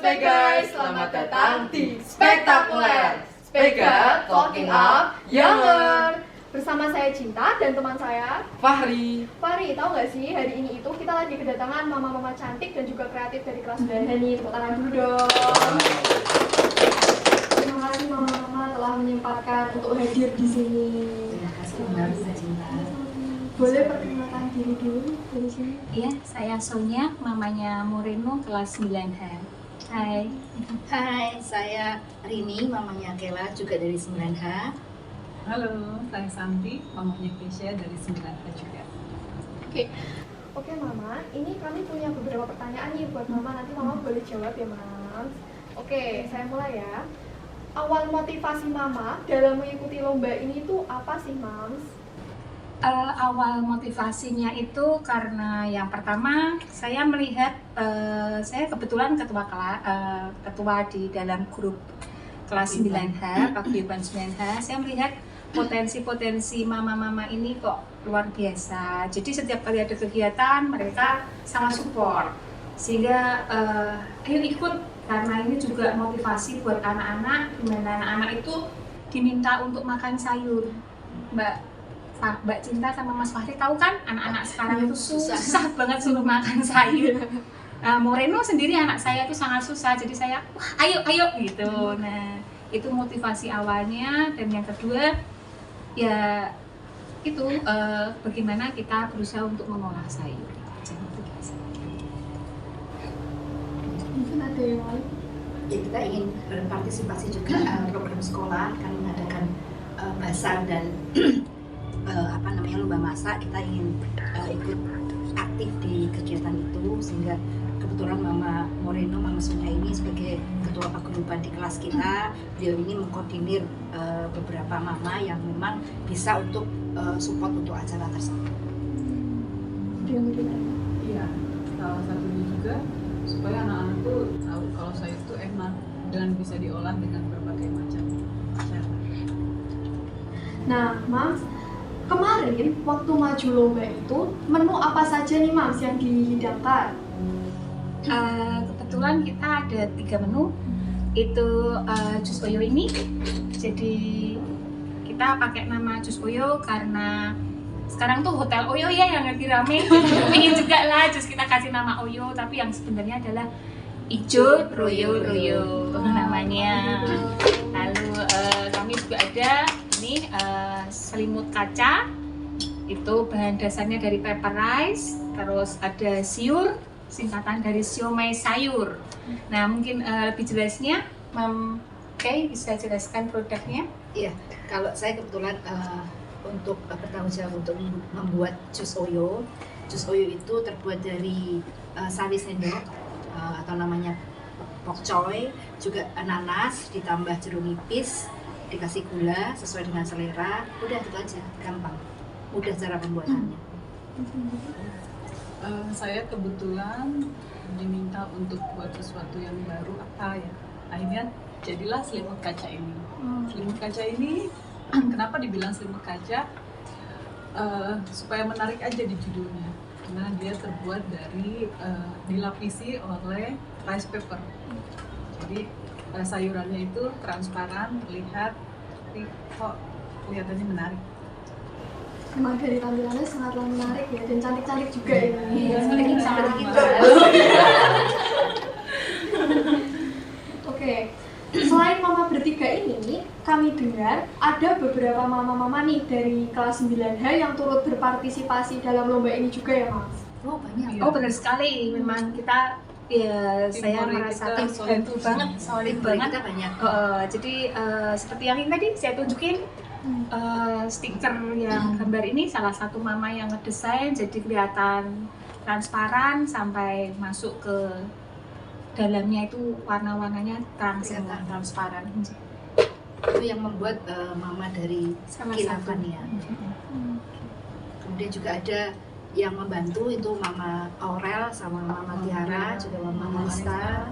Speakers, selamat datang di Spektakuler. Speaker Talking Up Younger. Bersama saya Cinta dan teman saya Fahri. Fahri, tahu nggak sih hari ini itu kita lagi kedatangan mama-mama cantik dan juga kreatif dari kelas 9 nih. Tepuk tangan dulu dong. Terima kasih mama-mama telah menyempatkan untuk hadir di sini. Terima kasih Mbak Cinta. Boleh perkenalkan diri dulu dari sini? Iya, saya Sonia, mamanya Moreno kelas 9H. Hai. Hai, saya Rini, mamanya Kela juga dari 9H. Halo, saya Santi, mamanya Keisha dari 9H juga. Oke mama, ini kami punya beberapa pertanyaan nih buat mama. Nanti mama boleh jawab ya Mams. Oke, saya mulai ya. Awal motivasi mama dalam mengikuti lomba ini tuh apa sih Mams? Awal motivasinya itu karena yang pertama saya melihat saya kebetulan ketua di dalam grup kelas 9H, paguyuban 9H. Saya melihat potensi-potensi mama-mama ini kok luar biasa. Jadi setiap kali ada kegiatan mereka sangat support. Sehingga ayo ikut, karena ini juga motivasi buat anak-anak, di mana anak-anak itu diminta untuk makan sayur. Mbak Cinta sama Mas Fahri tahu kan, anak-anak sekarang itu susah banget suruh makan sayur. Moreno sendiri anak saya itu sangat susah, jadi saya wah ayo gitu. Nah itu motivasi awalnya. Dan yang kedua ya itu bagaimana kita berusaha untuk mengolah sayur. Mungkin ada yang lain? Ya, kita ingin berpartisipasi juga program sekolah kan mengadakan basar dan lomba masak. Kita ingin ikut aktif di kegiatan itu, sehingga kebetulan Mama Moreno, Mama Sonia ini sebagai ketua paguyuban di kelas kita, beliau ini mengkoordinir beberapa mama yang memang bisa untuk support untuk acara tersebut. Iya, salah satunya juga supaya anak-anak tuh tahu kalau sayur itu enak dan bisa diolah dengan berbagai macam cara. Nah Mams, kemarin waktu maju lomba itu menu apa saja nih Mams yang dihidangkan? Kebetulan kita ada 3 menu. Itu jus oyo ini. Jadi kita pakai nama jus oyo karena sekarang tuh hotel oyo ya yang lagi rame. Ingin juga lah jus kita kasih nama oyo, tapi yang sebenarnya adalah ijo royo namanya. Lalu kami juga ada ini selimut kaca. Itu bahan dasarnya dari pepper rice. Terus ada siur, singkatan dari siomay sayur. Nah mungkin lebih jelasnya Mam Kay bisa jelaskan produknya? Iya, kalau saya kebetulan untuk bertanggung jawab untuk membuat jus oyo. Jus oyo itu terbuat dari sawi sendok atau namanya pok choy, juga nanas ditambah jeruk nipis, dikasih gula sesuai dengan selera. Udah itu aja, gampang, mudah cara pembuatannya. Saya kebetulan diminta untuk buat sesuatu yang baru, apa ya, akhirnya jadilah selimut kaca ini. Selimut kaca ini kenapa dibilang selimut kaca? Supaya menarik aja di judulnya, karena dia terbuat dari dilapisi oleh rice paper. Jadi sayurannya itu transparan, terlihat, tapi kok kelihatannya menarik. Emang dari tampilannya sangatlah menarik ya, dan cantik-cantik juga ya. Iya, sama dikit. Oke, selain mama bertiga ini, kami dengar ada beberapa mama-mama nih dari kelas 9H yang turut berpartisipasi dalam lomba ini juga ya Mas? Oh banyak. Oh benar sekali, memang kita ya saya Timori merasakan kita bantu banget, solid banget. Kita banyak. Jadi seperti yang ini tadi saya tunjukin, stiker yang gambar ini salah satu mama yang ngedesain, jadi kelihatan transparan sampai masuk ke dalamnya itu warna-warnanya terang semua, transparan. Itu yang membuat mama dari Salah Kilafan satu. ya. Kemudian juga ada yang membantu itu Mama Aurel sama Mama Tiara, juga Mama Marista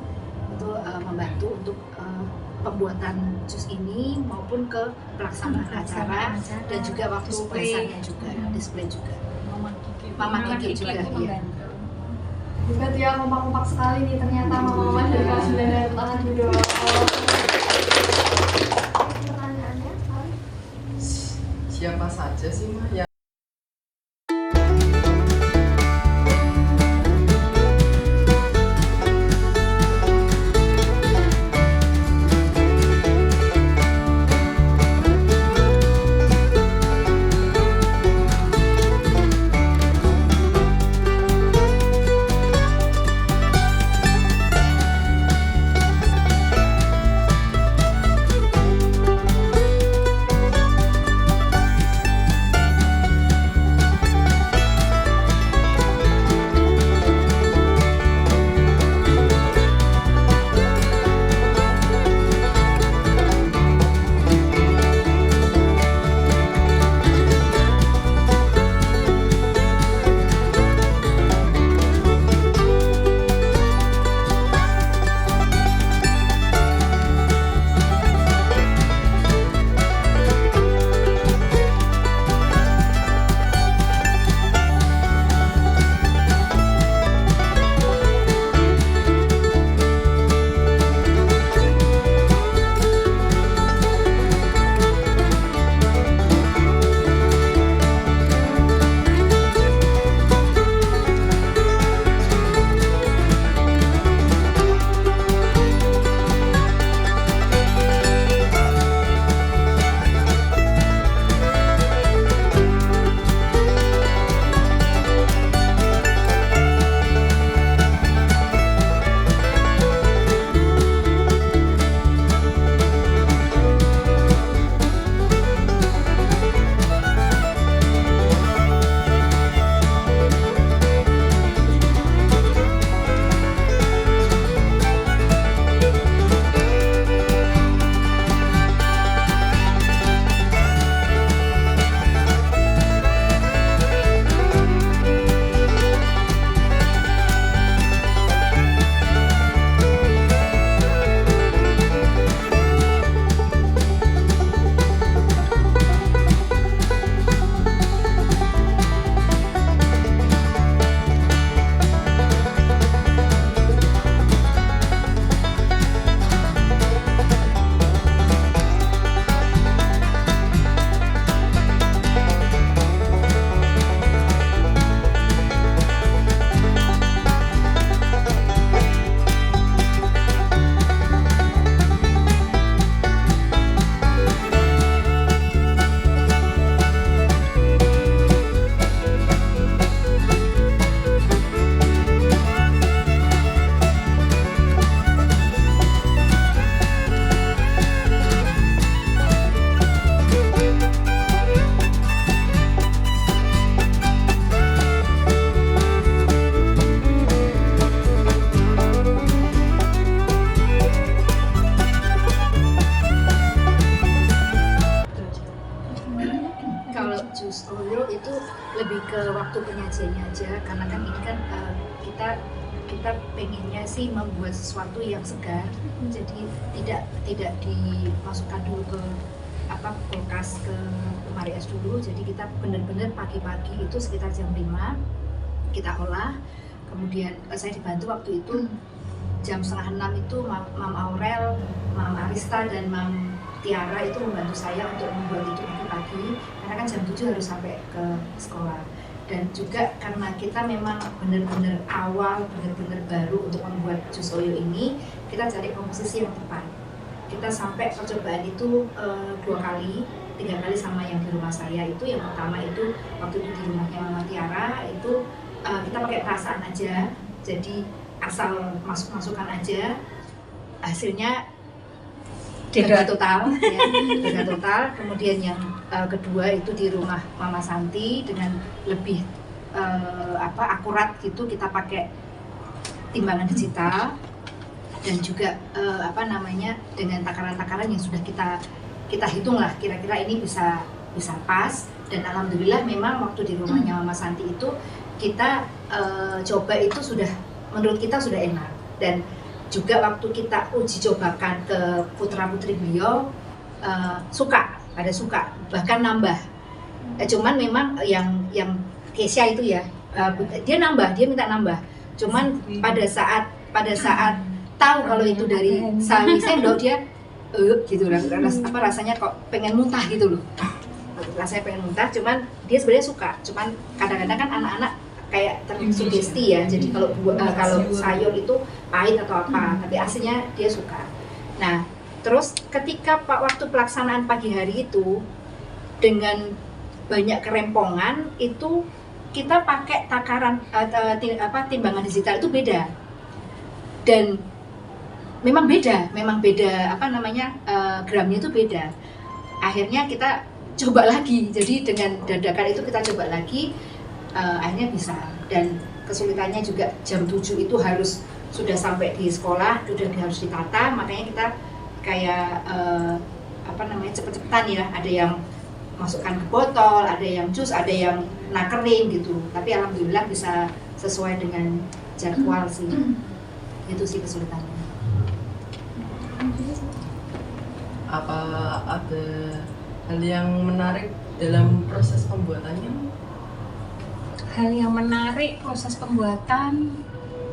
itu membantu untuk pembuatan jus ini maupun ke pelaksanaan acara dan juga waktu Display. basarnya juga, display juga. Mama Kiki Mama Kiki juga, iya. membantu. Hebat ya, kompak-kompak sekali nih ternyata mama-mama dari kelas 9 dan tangan dulu. Pertanyaannya, Al? Siapa saja sih mah yang jus oil itu lebih ke waktu penyajiannya aja, karena kan ini kan kita pengennya sih membuat sesuatu yang segar, jadi tidak dimasukkan dulu ke kulkas, ke lemari es dulu. Jadi kita benar-benar pagi-pagi itu sekitar jam 5 kita olah, kemudian saya dibantu waktu itu jam 5:30 itu Mam Aurel, Mam Arista dan Mam Tiara itu membantu saya untuk membuat itu pagi-pagi, karena kan jam 7 harus sampai ke sekolah. Dan juga karena kita memang benar-benar awal, benar-benar baru untuk membuat jus oil ini, kita cari komposisi yang tepat. Kita sampai percobaan itu 2 kali, 3 kali sama yang di rumah saya itu. Yang pertama itu waktu itu di rumahnya Mama Tiara itu kita pakai perasaan aja, jadi asal masukkan aja, hasilnya gagal total, ya, gagal total. Kemudian yang kedua itu di rumah Mama Santi dengan lebih akurat gitu, kita pakai timbangan digital dan juga dengan takaran-takaran yang sudah kita hitung lah, kira-kira ini bisa pas. Dan alhamdulillah memang waktu di rumahnya Mama Santi itu kita coba itu sudah, menurut kita sudah enak. Dan juga waktu kita uji cobakan ke putra-putri beliau pada suka, bahkan nambah. Cuman memang yang Kesia itu ya, dia minta nambah. Cuman pada saat tahu kalau itu dari sawi sendok dia gitu rasanya kok pengen muntah gitu loh. Rasanya pengen muntah, cuman dia sebenarnya suka. Cuman kadang-kadang kan anak-anak kayak tersugesti ya. Jadi kalau sayur itu pahit atau apa, tapi aslinya dia suka. Nah, terus ketika waktu pelaksanaan pagi hari itu dengan banyak kerempongan itu kita pakai takaran timbangan digital itu beda. Dan memang beda gramnya itu beda. Akhirnya kita coba lagi, jadi dengan dadakan itu kita coba lagi, akhirnya bisa. Dan kesulitannya juga jam 7 itu harus sudah sampai di sekolah, sudah harus ditata, makanya kita kayak cepet-cepetan ya, ada yang masukkan ke botol, ada yang jus, ada yang nakering gitu. Tapi alhamdulillah bisa sesuai dengan jadwal sih. Itu sih kesulitannya. Apa ada hal yang menarik dalam proses pembuatannya? Hal yang menarik proses pembuatan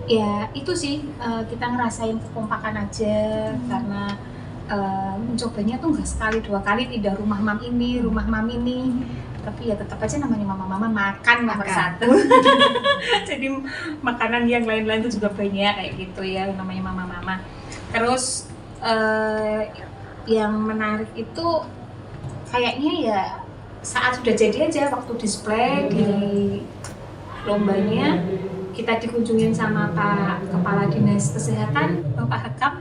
ya itu sih, kita ngerasain kekompakan aja, karena mencobanya tuh nggak sekali dua kali, tidak rumah mam ini, tapi ya tetap aja namanya mama makan nomor satu. Jadi makanan yang lain-lain itu juga banyak kayak gitu ya, namanya mama. Terus yang menarik itu kayaknya ya saat sudah jadi aja, waktu display di lombanya kita dikunjungin sama Pak Kepala Dinas Kesehatan, Bapak Hakam.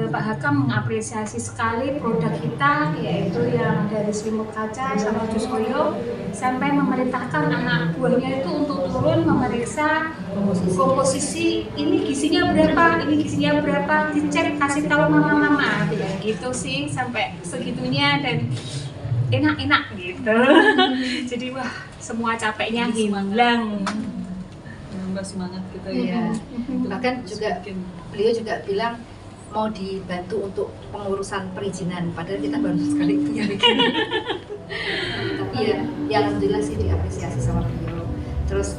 Pak Hakam mengapresiasi sekali produk kita, yaitu yang dari selimut kaca sama jus koyo, sampai memerintahkan anak buahnya itu untuk turun memeriksa komposisi, ini gizinya berapa, dicek, kasih tahu mama, gitu sih, sampai segitunya. Dan enak gitu. Jadi wah, semua capeknya hilang. Menambah semangat kita ya. Untuk Bahkan juga beliau juga bilang mau dibantu untuk pengurusan perizinan, padahal kita baru sekali punya bikin. Tapi ya alhamdulillah sih diapresiasi sama beliau. Terus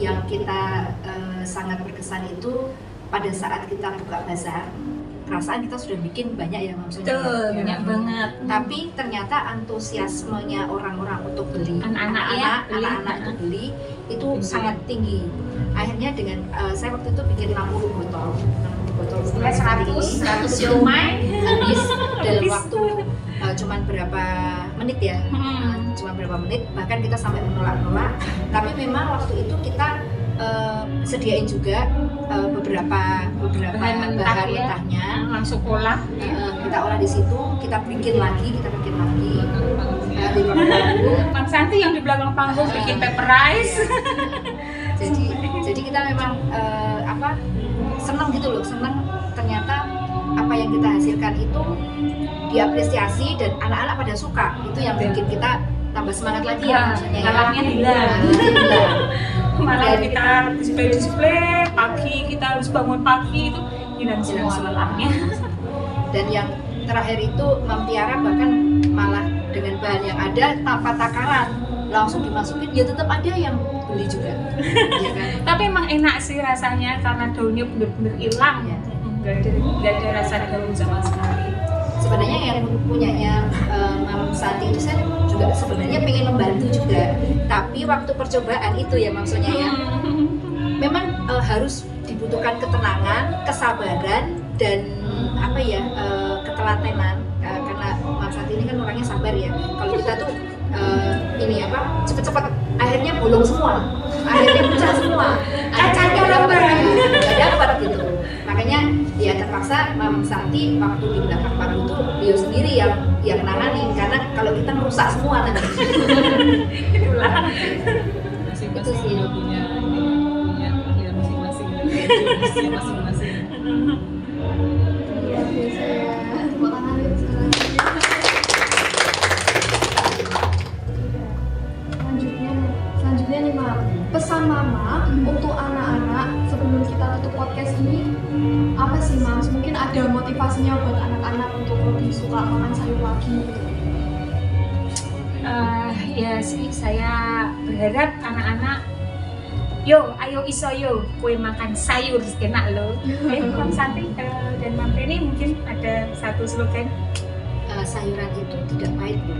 yang kita sangat berkesan itu pada saat kita buka bazar, perasaan kita sudah bikin banyak ya maksudnya. Banyak banget. Tapi ternyata antusiasmenya orang-orang untuk beli, anak-anak untuk beli itu sangat tinggi. Akhirnya dengan saya waktu itu bikin 60 botol 100 siomay habis dalam waktu cuman berapa menit ya, bahkan kita sampai menolak, tapi memang waktu itu kita sediain juga beberapa bahan mentahnya, langsung olah. Kita olah di situ, kita bikin lagi di Bang Santi yang di belakang panggung bikin paper rice. jadi kita memang senang gitu loh, ternyata apa yang kita hasilkan itu diapresiasi dan anak-anak pada suka. Itu yang bikin kita tambah semangat lagi ya, maksudnya galaknya hilang. Malah kita display pagi, kita harus bangun pagi itu hilang semua lelahnya. Dan yang terakhir itu Mam Tiara bahkan malah dengan bahan yang ada tanpa takaran langsung dimasukin, ya tetap ada yang beli juga. Ya kan? Tapi emang enak sih rasanya karena daunnya bener-bener hilang. Ya. Nggak ada rasa daun sama sekali. Sebenarnya yang punyanya Mam Santi itu saya juga sebenarnya pengen membantu juga, tapi waktu percobaan itu ya maksudnya ya memang harus dibutuhkan ketenangan, kesabaran dan ketelatenan, karena Mam Santi ini kan orangnya sabar ya. Kalau kita tuh cepet-cepet akhirnya bolong semua, akhirnya pecah semua, kacanya nggak dapat gitu. Makanya ya terpaksa Mam Santi waktu di belakang panggung itu beliau sendiri yang nanganin, karena kalau kita merusak semua nanti. Masing-masing sih. punya keahlian masing-masing dan jenisnya masing-masing. Luar biasa ya. Tepuk tangan ya sekarang. Selanjutnya nih Mam, pesan Mama untuk anak-anak sebelum kita tutup podcast ini apa sih Mas? Mungkin ada motivasinya buat anak-anak untuk lebih suka makan sayur lagi gitu. Ya sih, saya berharap anak-anak Yo, ayo iso yo, kue makan sayur enak loh. Mam Santi dan Mam Penny mungkin ada satu slogan. Sayuran itu tidak pahit, Bu.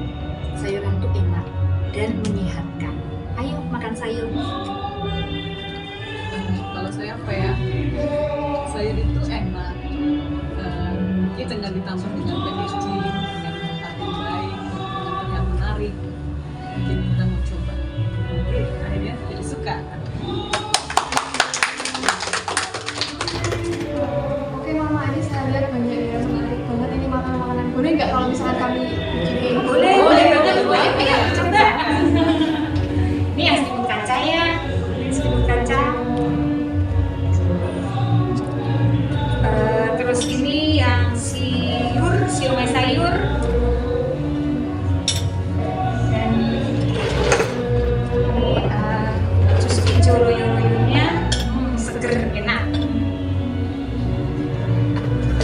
Sayuran itu enak dan menyehatkan. Ayo makan sayur. Kalau saya apa ya? Sayur itu enak. Mungkin dengan ditambah dengan packaging, dengan tempat yang baik, dengan terlihat menarik, mungkin kita mau coba. Akhirnya jadi suka. Oke Mama, ini saya lihat banyak ya, menarik banget ini makanan-makanan. Boleh nggak kalau misalkan kami bikinin? Boleh banget, boleh. Ayo coba. Ini yang selimut kaca ya, selimut kaca. Terus ini yang siomay sayur. Dan ini jus hijau loyo-loyonya, seger, enak.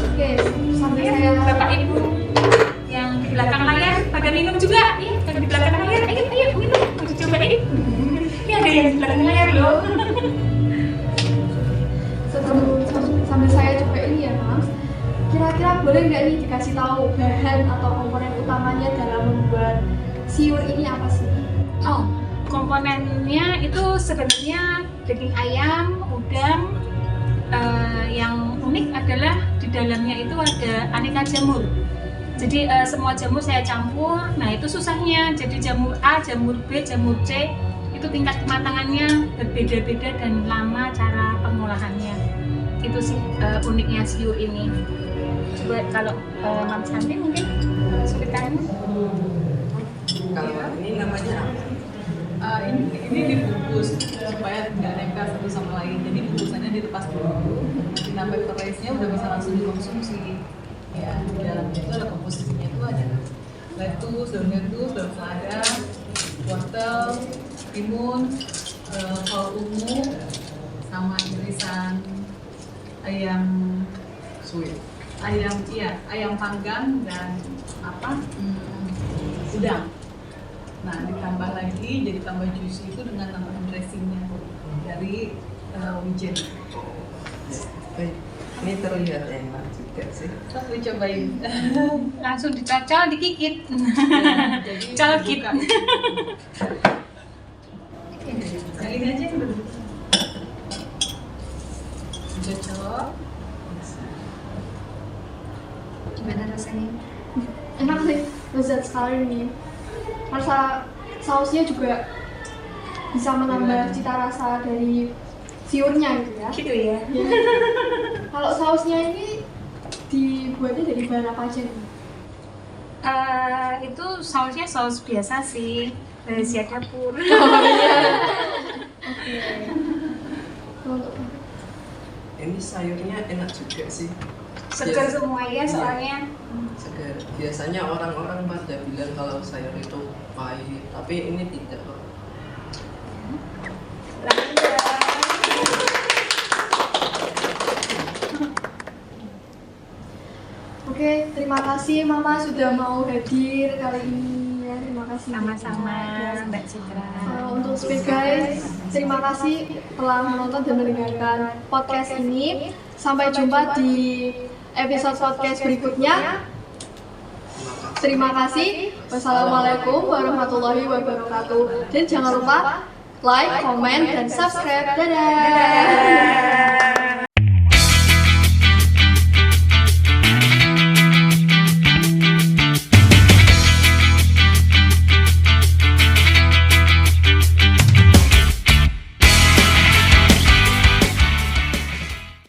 Oke, sampai saya Bapak Ibu yang di belakang layar pada minum juga, iya, pada di belakang layar, ayo minum, mau cobain. Ini ada yang di belakang layar loh. sambil saya coba ini ya Mas. Kira-kira boleh nggak nih dikasih tahu bahan atau komponen utamanya dalam membuat siur ini apa sih? Oh, komponennya itu sebenarnya daging ayam, udang. Yang unik adalah di dalamnya itu ada aneka jamur. Jadi semua jamur saya campur. Nah itu susahnya. Jadi jamur A, jamur B, jamur C itu tingkat kematangannya berbeda-beda dan lama cara pengolahannya. Itu sih uniknya siur ini. Coba kalau Mam Santi mungkin kesulitannya. Kalau ini namanya apa? Ini dibungkus supaya nggak nempel satu sama lain. Jadi bungkusannya dilepas dulu, ditambah perlaisnya udah bisa langsung dikonsumsi. Ya, di dalamnya itu ada komposisinya itu ada lettuce, daun selada, wortel, timun, kol ungu, sama irisan ayam Sweet. ayam panggang dan udang. Nah, ditambah lagi jadi tambah juicy itu dengan tambahan dressingnya dari wijen. Baik, ini terlihat enak juga sih. Sampai cobain. Langsung dicocol, dikikit. Jadi Colgit. dibuka. Yang ini aja yang dulu. Cocok. Gimana rasanya? Enak sih, lezat sekali nih. Rasa sausnya juga bisa menambah cita rasa dari siurnya gitu ya. Gitu ya. Kalau sausnya ini dibuatnya dari bahan apa aja nih? Itu sausnya saus biasa sih, rahasia dapur. Untuk Ini sayurnya enak juga sih. Segar semua ya soalnya. Segar. Biasanya orang-orang pada bilang kalau sayur itu pahit, tapi ini tidak kok. Oke, terima kasih Mama sudah mau hadir kali ini ya. Terima kasih. Sama-sama Mbak Citra. Untuk Speed Guys, terima kasih telah menonton dan mendengarkan podcast ini. Sampai jumpa di episode podcast berikutnya. Terima kasih. Wassalamualaikum warahmatullahi wabarakatuh. Dan jangan lupa like, comment, dan subscribe. Dadah.